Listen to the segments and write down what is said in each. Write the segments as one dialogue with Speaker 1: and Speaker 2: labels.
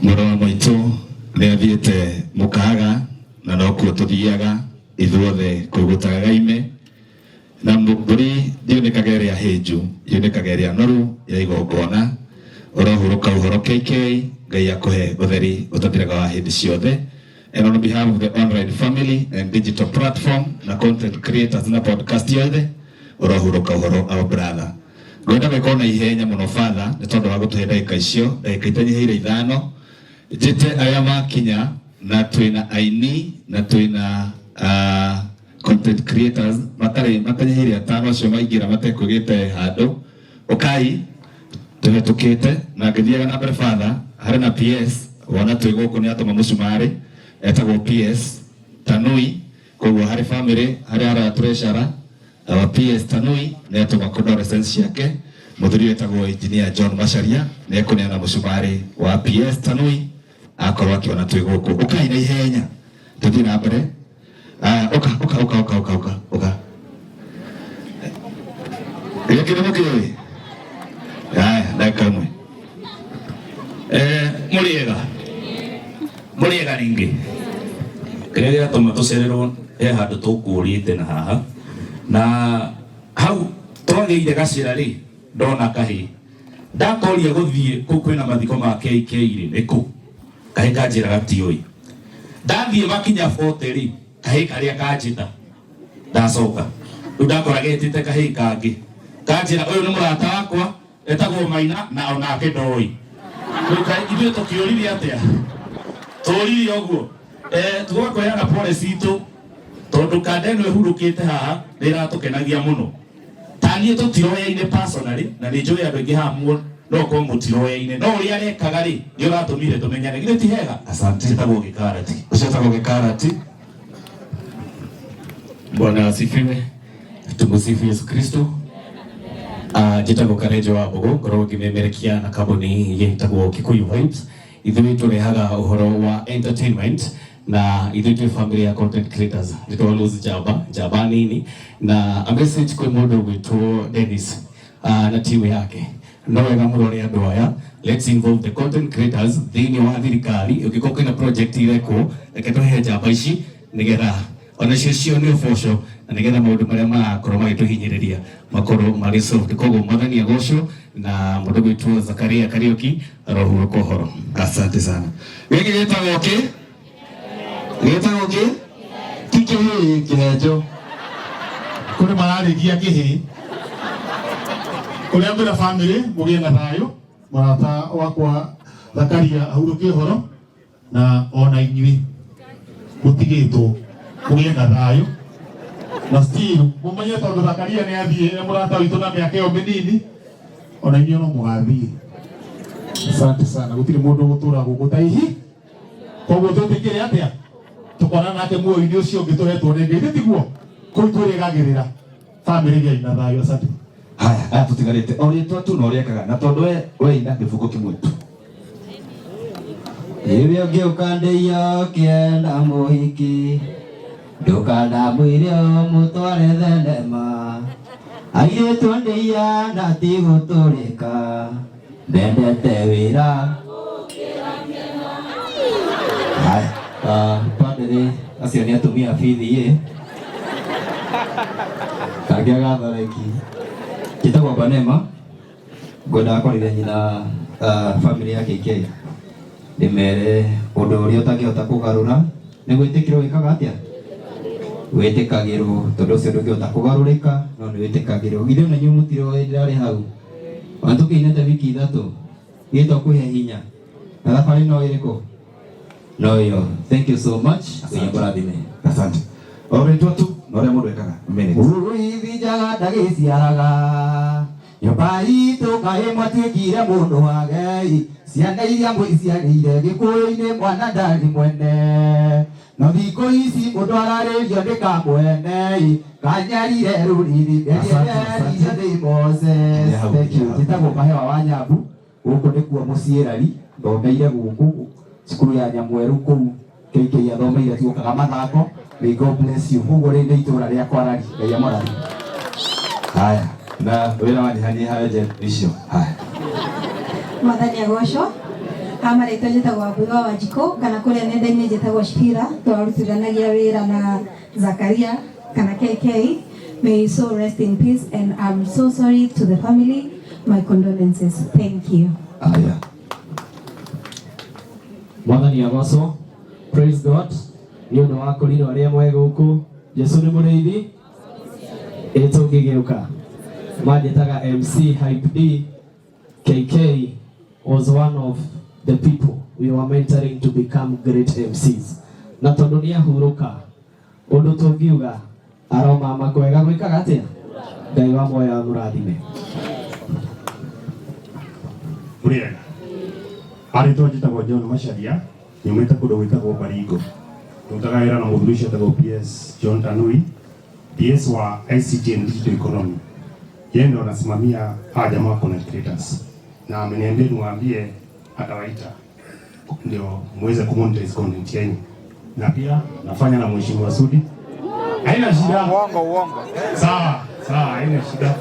Speaker 1: Moro maitu ne athiete mukaga na no kuo tuthiaga ithuothe kwigutaga gaime na mburi yunikaga iria hinju yunikaga iria noru ya igongona orohuruka uhoro KK Ngai akuhe utheri utathiraga wa hindi ciothe. And on behalf of the online family and digital platform na content creators na podcast yothe orohuruka uhoro our brother gwenda gwikona ihenya muno father ni tondu wa gutuhe ndagika icio ndagika itanyiheire ithano njite aya makinya na twina aini na twina content creators matanyiheire atano acio maingira matekwigite handu ukai tuhetukite na ngithiaga na mbere father hari na PS wana twi guku ni atuma mucumari etagwo PS Tanui koguo hari family hari ara treasurer wa PS Tanui ni atuma condolences yake muthuri etagwo engineer John Macharia ni ekuneana mucumari wa PS Tanui akorwo akiona twi guku ukai na ihenya tuthi na mbere oka yekire mukiwe ndagika mwe
Speaker 2: muriega ringi kiria tuma tucererwo handu tukurite na haha na hau twageire gacira ri ndona kahi ndakoria guthie kwina mathiko ma KK ri niku kahi kanjira gatioi ndathie makinya 40 ri kahi karia kanjita ndacoka ndakora getite kahi kangi kanjira uyu ni murata wakwa etagwo Maina na onake ndoi ithuĩ tũkĩũrire atĩa tũrire ũguo tũgakũheana pole citũ tondũ kanda ĩno ĩhurũkĩte haha nĩ ĩratũkenagia mũno taniĩ tũtiroyaine personally na nĩ njũĩ andũ aingĩ haha no korwo mũtiroyaine no ũrĩa arekaga rĩ nĩ ũratũmire tũmenyane githĩ ti hega. Asante. Ciĩtagwo gĩkarati.
Speaker 1: Ciĩtagwo gĩkarati.
Speaker 3: Bwana asifiwe. Tumsifu Yesu Kristo. Njĩtagwo Karenjo wa Mbogo ngoragwo ngĩmemerekia na kambuni yetagwo Kikuyu Vibes. Ithuĩ tũrehaga ũhoro wa entertainment na ithuĩ twĩ family ya content creators ndĩtagwo Rose Njamba nini na a message kwĩ mũndũ gwĩtwo Dennis na timu yake no wega mũrore andũ aya. Let's involve the content creators thĩinĩ wa thirikari ũngĩkorwo kwĩna project irekwo reke tũhe njamba ici nĩgetha ona cio nĩ ũboco na nĩgetha maũndũ marĩa marakorwo magĩtũhinyĩrĩria makorwo marĩ solved. Koguo mwathani agocwo na mũndũ gwĩtwo Zakaria Kariuki arohurũka ũhoro.
Speaker 1: Asante sana. Gĩkĩ gĩtagwo kĩ? Gĩtagwo kĩ? Kĩhĩ kĩhenjo.
Speaker 4: Kũrĩ mararĩkia kĩhĩ kũrĩa kwĩna family mũgĩe na thayũ mũrata wakwa Zakaria ahurũke ũhoro na ona inyuĩ mũtigĩtwo mũgĩe na thayũ na still mũmenye tondũ Zakaria nĩ athiĩ mũrata witũ na mĩaka ĩyo mĩnini ona inyuĩ no mũgathiĩ. Asante sana. Gũtirĩ mũndũ gũtũra gũkũ ta ihi koguo twĩtĩkĩre atĩa tũkona nake muoyo-inĩ ũcio ũngĩ tũhetwo nĩ Ngai tiguo kũu twĩrĩgagĩrĩra family gĩa ina thayũ. Asante.
Speaker 1: Haya tutigarĩte o rĩtwa tu na ũrĩa ekaga na tondũ we ina gĩbungo kĩmwe tu.
Speaker 5: Rĩrĩa ũngĩũka ndĩiyo kĩenda mũhiki ndũkandamwĩre mũtware thenema airĩtu ndĩiya na tigũtũrĩka ndendete wĩra. Haya pandĩrĩ acio nĩ atumia bithi kangĩaga tharĩki njĩtagwo Banema ngwendaga kwarĩria nyina family ya KK ndĩmere ũndũ ũrĩa ũtangĩhota kũgarũra nĩ gwĩtĩkĩrwo wĩkaga atĩa wĩtĩkagĩrwo tondũ ũcio ndũngĩhota kũgarũrĩka no nĩ wĩtĩkagĩrwo. Githĩ ona inyuĩ mũtiroĩ ndĩrarĩ hau ona tũkĩinĩte wiki ithatũ gĩtwa kwĩhe hinya na thabarĩ no ĩrĩkũ no ĩyo. Thank you so much. Mũrathime.
Speaker 1: Asante. O rĩtwa tu na ũrĩa mũndũ ekaga
Speaker 5: ũrũithijaga ndagĩciaraga nyũmba itũ kahĩmwe twĩkire mũndũ wa Ngai ciana iria mwĩciarĩire gĩkũyũ-inĩ mwana ndarĩ mwene no thikũ ici mũndũ ararĩrio nĩ kamwene kanyarire rũrĩrĩ ndĩrĩrĩire ndĩ Moses. Thank you. Njĩtagwo Mahewa wa Nyambu gũkũ nĩkuo mũciĩrari thomeire gũkũ cukuru ya Nyamweru kũu KK athomeire tuokaga mathako. May God bless you. Hugo rĩndĩ itũra rĩa Kwarari Ngai amũrathime.
Speaker 1: Haya na wĩra wa ndihani hawe je icio. Haya
Speaker 6: Mwathani agocwo Amarĩtwo njĩtagwo Wambui wa Wanjikũ, kana kũrĩa nenda-inĩ njĩtagwo Shira. Twarutithanagia wĩra na Zakaria kana KK. May his soul rest in peace, and I'm so sorry to the family. My condolences. Thank you.
Speaker 5: Aya. Mwathani agocwo. Praise God. Nĩ ũndũ wa kũrĩra arĩa mwega gũkũ. Jesu nĩ mũrĩithi. Tũngĩgĩũka. Manjĩtaga MC Hype D. KK was one of the people we were mentoring to become great MCs. Na tondũ nĩ ahurũka, ũndũ tũngiuga aroma makwega gwĩkaga atĩa? Ngai wa moya mũrathime.
Speaker 4: Muriega. Arĩtwo njĩtagwo John Macharia, nyumĩte kũndũ gwĩtagwo Baringo. Ndutaga wĩra na mũthuri ũcio etagwo PS John Tanui, PS wa ICT and Digital Economy. Yeye ndo anasimamia hawa jamaa content creators. Na ameniambia niwaambie atawaita ndio muweze kumonetize content yenu. Na pia nafanya na Mheshimiwa Sudi. Haina shida. Uongo. Sawa, haina shida.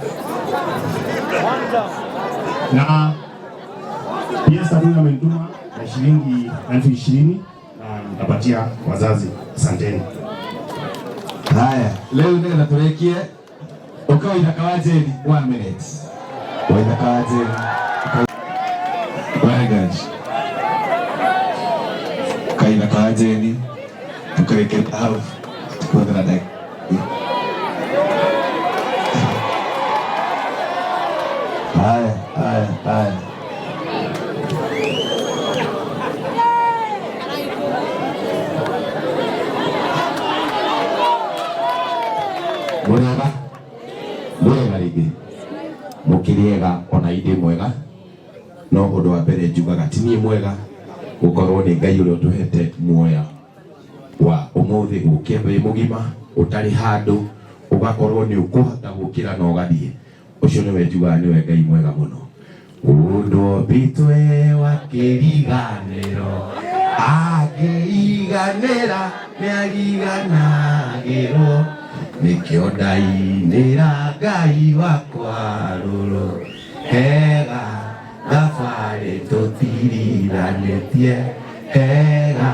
Speaker 4: Na pia Sudi amenituma na shilingi 20,000 na nitapatia wazazi. Asanteni.
Speaker 5: Haya, leo ndio turekie. Ukawaida kawajeni 1 minute. Waida kawajeni.
Speaker 1: Wagaji. Kaina kawajeni. Tukareke au tukwenda dai.
Speaker 5: Haya. Mwega rĩngĩ mũkĩrĩega ona inde mwega no ũndũ wa mbere njugaga ti niĩ mwega gũkorwo nĩ Ngai ũrĩa ũtũhete muoya wa ũmũthĩ gũkĩa wĩ mũgima ũtarĩ handũ ũgakorwo nĩ ũkũhota gũkĩra na ũgathiĩ ũcio nĩwe njugaga nĩwe Ngai mwega mũno. Ũndũ bitwe wa kĩriganĩro angĩiganĩra nĩariganagĩrwo nikio ndainĩra Ngai wakwa rũrũ hega thabarĩ tũtirithanĩtie hega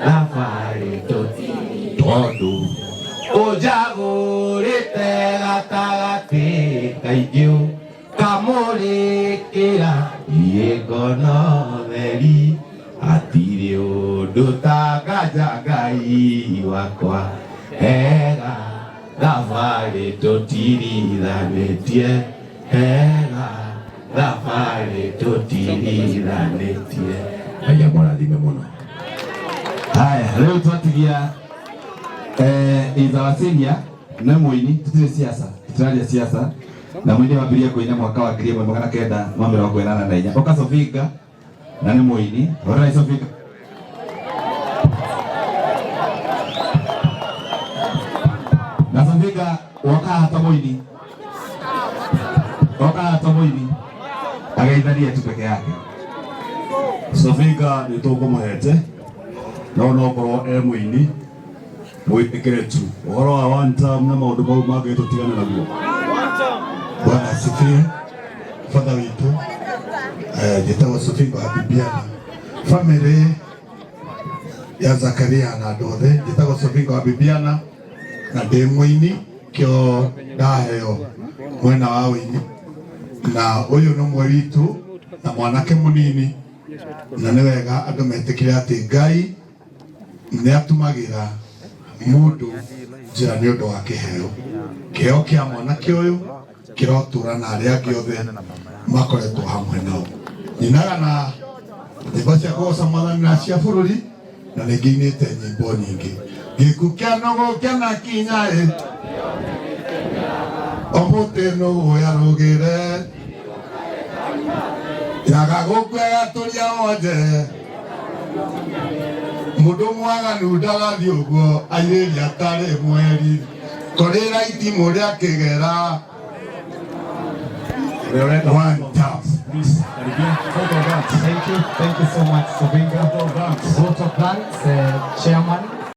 Speaker 5: thabarĩ tondũ ũnjagũrĩte gatagatĩ kaingĩ kamũrĩkĩra ngono theri hatirĩ ũndũ tanganja Ngai wakwa hega thabarĩ tũtirithanĩtie hega thabarĩ tũtirithanĩtie. Ngai amũrathime mũno. Haya, leo twatigia Itha wa Senior na mũini tutirĩ siasa, tũtiraria siasa na mũini wambirie kũina mwaka wa 1984. Oka Sofinga na nĩ mũini. Ora Sofinga. Na Sofinga wakahata mũini ageitharia tu peke yake.
Speaker 4: Sofinga nĩ tũkũmũhete no korwo mũini mwĩtĩkĩre tu ũhoro wa one time na maũndũ mau mangĩ tũtigane naguo.
Speaker 7: Bwana asifiwe. Father witũ njĩtagwo Sofinga wa Bibiana, family ya Zakaria na andũ othe. Njĩtagwo Sofinga wa Bibiana na ndĩ mũini kĩo ndaheo mwena wa ũini, na ũyũ nĩ ũmwe witũ na mwanake mũnini, na nĩ wega andũ metĩkĩre atĩ Ngai nĩ atumagĩra mũndũ njĩra nĩ ũndũ wa kĩheo. Kĩheo kĩa mwanake ũyũ kĩrotũra na arĩa angĩ othe makoretwo hamwe nao. Nyinaga na nyĩmbo cia kũgoca Mwathani na cia bũrũri, na nĩ ngĩinĩte nyĩmbo nyingĩ. Gĩkuũ kĩa nogo kĩana kinya omũtĩ nũgũ yarũgĩre yaga gũkwega tũria wonje mũndũ mwaganu ndagathiĩ ũguo airĩria atarĩ mweri kũrĩra itimũ rĩa kĩgera. One time.
Speaker 5: Thank you so much, Sofinga. Vote of thanks, Chairman.